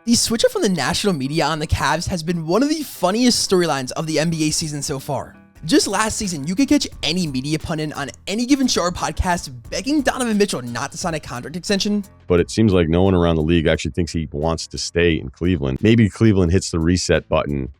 The switch up from the national media on the Cavs has been one of the funniest storylines of the NBA season so far. Just last season, you could catch any media pundit on any given show or podcast begging Donovan Mitchell not to sign a contract extension. But it seems like no one around the league actually thinks he wants to stay in Cleveland. Maybe Cleveland hits the reset button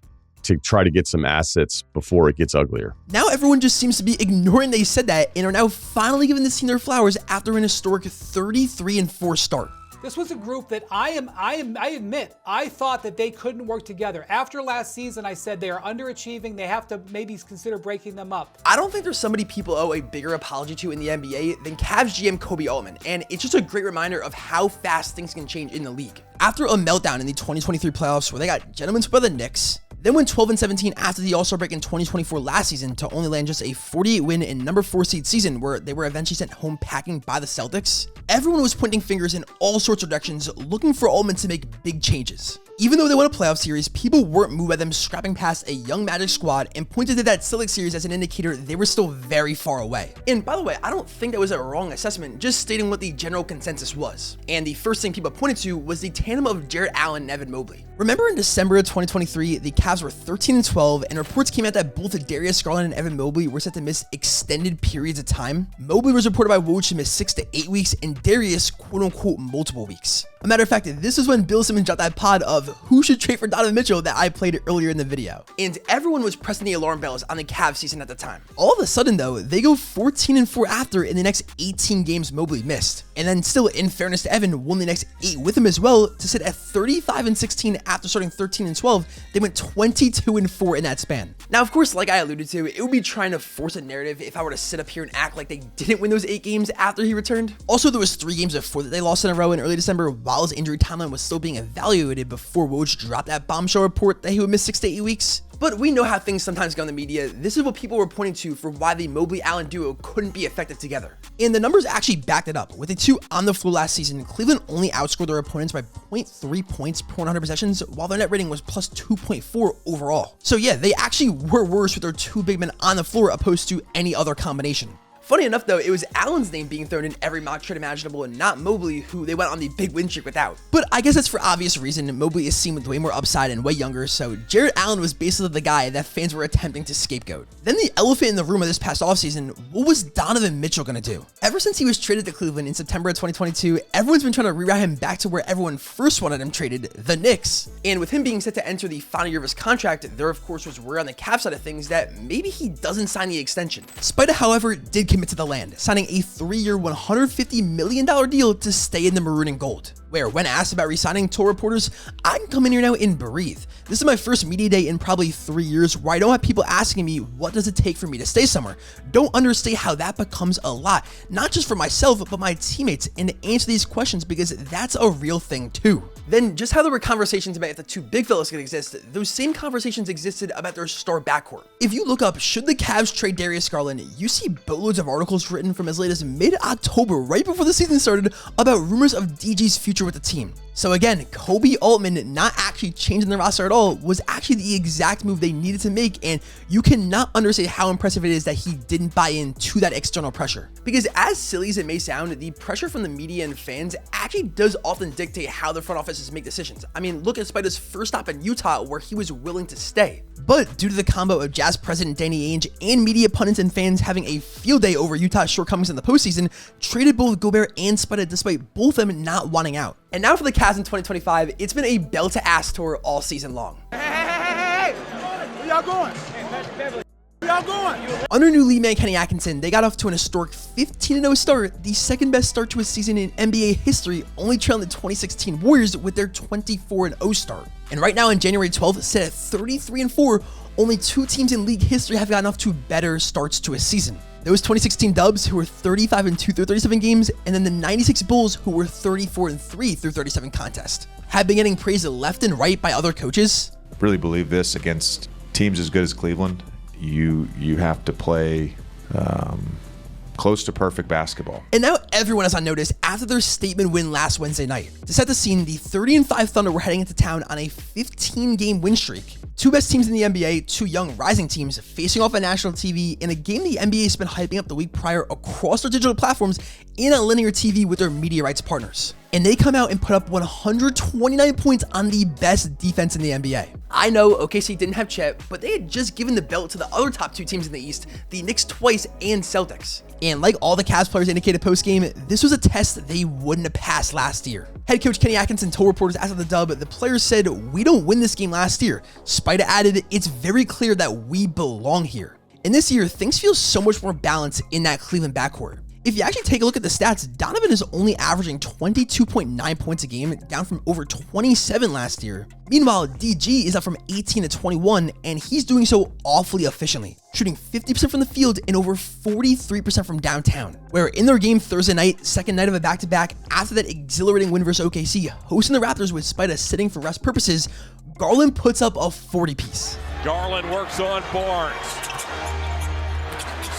to try to get some assets before it gets uglier. Now everyone just seems to be ignoring they said that and are now finally giving this team their flowers after an historic 33-4 start. This was a group that I admit, I thought that they couldn't work together. After last season, I said they are underachieving. They have to maybe consider breaking them up. I don't think there's somebody people owe a bigger apology to in the NBA than Cavs GM Kobe Altman, and it's just a great reminder of how fast things can change in the league. After a meltdown in the 2023 playoffs where they got gentlemen swept by the Knicks, then went 12-17 after the All-Star break in 2024 last season to only land just a 48-win and number 4 seed season where they were eventually sent home packing by the Celtics, everyone was pointing fingers in all sorts of directions looking for Altman to make big changes. Even though they won a playoff series, people weren't moved by them scrapping past a young Magic squad and pointed to that Celtics series as an indicator they were still very far away. And by the way, I don't think that was a wrong assessment, just stating what the general consensus was. And the first thing people pointed to was the tandem of Jarrett Allen and Evan Mobley. Remember in December of 2023, the Cavs were 13-12 and reports came out that both Darius Garland and Evan Mobley were set to miss extended periods of time. Mobley was reported by Woj to miss 6 to 8 weeks and Darius quote-unquote multiple weeks. A matter of fact, this is when Bill Simmons dropped that pod of who should trade for Donovan Mitchell that I played earlier in the video. And everyone was pressing the alarm bells on the Cavs season at the time. All of a sudden though, they go 14-4 after in the next 18 games Mobley missed. And then still, in fairness to Evan, won the next 8 with him as well to sit at 35-16 after starting 13-12. They went 22-4 in that span. Now, of course, like I alluded to, it would be trying to force a narrative if I were to sit up here and act like they didn't win those 8 games after he returned. Also, there was 3 games before that they lost in a row in early December while his injury timeline was still being evaluated before Woj dropped that bombshell report that he would miss 6 to 8 weeks. But we know how things sometimes go in the media. This is what people were pointing to for why the Mobley-Allen duo couldn't be effective together. And the numbers actually backed it up. With the two on the floor last season, Cleveland only outscored their opponents by 0.3 points per 100 possessions, while their net rating was plus 2.4 overall. So yeah, they actually were worse with their 2 big men on the floor opposed to any other combination. Funny enough though, it was Allen's name being thrown in every mock trade imaginable and not Mobley, who they went on the big win streak without. But I guess that's for obvious reason. Mobley is seen with way more upside and way younger, so Jarrett Allen was basically the guy that fans were attempting to scapegoat. Then the elephant in the room of this past offseason, what was Donovan Mitchell gonna do? Ever since he was traded to Cleveland in September of 2022, everyone's been trying to reroute him back to where everyone first wanted him traded, the Knicks. And with him being set to enter the final year of his contract, there of course was word on the Cavs side of things that maybe he doesn't sign the extension. Spida, however, did commit to the land, signing a 3-year, $150 million deal to stay in the maroon and gold. Where, when asked about re-signing, told reporters, "I can come in here now and breathe. This is my first media day in probably 3 years where I don't have people asking me, what does it take for me to stay somewhere? Don't understate how that becomes a lot, not just for myself, but my teammates, and to answer these questions because that's a real thing too." Then, just how there were conversations about if the 2 big fellas could exist, those same conversations existed about their star backcourt. If you look up, should the Cavs trade Darius Garland, you see boatloads of articles written from as late as mid-October, right before the season started, about rumors of DG's future with the team. So again, Kobe Altman not actually changing the roster at all was actually the exact move they needed to make, and you cannot understate how impressive it is that he didn't buy into that external pressure. Because as silly as it may sound, the pressure from the media and fans actually does often dictate how the front offices make decisions. I mean, look at Spider's first stop in Utah where he was willing to stay. But due to the combo of Jazz president Danny Ainge and media pundits and fans having a field day over Utah's shortcomings in the postseason, traded both Gobert and Spider despite both of them not wanting out. And now for the Cavs in 2025, it's been a bell-to-ass tour all season long. Hey! Where y'all going? Where y'all going? Under new lead man Kenny Atkinson, they got off to an historic 15-0 start, the second best start to a season in NBA history, only trailing the 2016 Warriors with their 24-0 start. And right now on January 12th, set at 33-4, only 2 teams in league history have gotten off to better starts to a season. Those 2016 Dubs, who were 35-2 through 37 games, and then the 96 Bulls, who were 34-3 through 37 contests, have been getting praised left and right by other coaches. Really believe this against teams as good as Cleveland. You have to play close to perfect basketball. And now everyone is on notice after their statement win last Wednesday night. To set the scene, the 30-5 Thunder were heading into town on a 15-game win streak. Two best teams in the NBA, two young rising teams facing off on national TV in a game the NBA has been hyping up the week prior across their digital platforms and on linear TV with their media rights partners. And they come out and put up 129 points on the best defense in the NBA. I know OKC didn't have Chet, but they had just given the belt to the other top two teams in the East, the Knicks twice and Celtics. And like all the Cavs players indicated post-game, this was a test they wouldn't have passed last year. Head coach Kenny Atkinson told reporters after the dub, the players said, "We don't win this game last year." Spida added, "It's very clear that we belong here." And this year, things feel so much more balanced in that Cleveland backcourt. If you actually take a look at the stats, Donovan is only averaging 22.9 points a game, down from over 27 last year. Meanwhile, DG is up from 18 to 21, and he's doing so awfully efficiently, shooting 50% from the field and over 43% from downtown. Where in their game Thursday night, second night of a back-to-back, after that exhilarating win versus OKC, hosting the Raptors with Spida sitting for rest purposes, Garland puts up a 40-piece. Garland works on Barnes.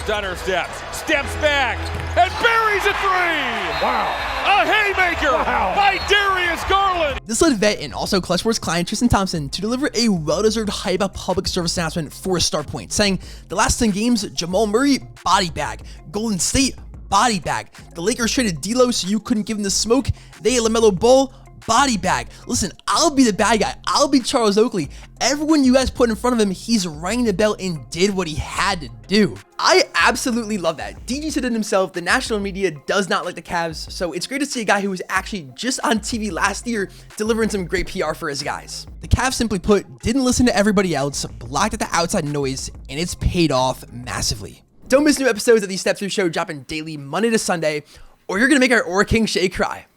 Stunner steps back, and buries a three! Wow. A haymaker by Darius Garland! This led vet and also Clutch Sports client Tristan Thompson to deliver a well-deserved hype-up public service announcement for a start point, saying, "The last 10 games, Jamal Murray, body bag. Golden State, body bag. The Lakers traded D'Lo so you couldn't give him the smoke. They had LaMelo Ball, body bag. Listen, I'll be the bad guy. I'll be Charles Oakley. Everyone you guys put in front of him, he's rang the bell and did what he had to do." I absolutely love that. DG said it himself, the national media does not like the Cavs, so it's great to see a guy who was actually just on TV last year delivering some great PR for his guys. The Cavs, simply put, didn't listen to everybody else, blocked at the outside noise, and it's paid off massively. Don't miss new episodes of the Step Through Show dropping daily Monday to Sunday, or you're gonna make our Aura King Shay cry.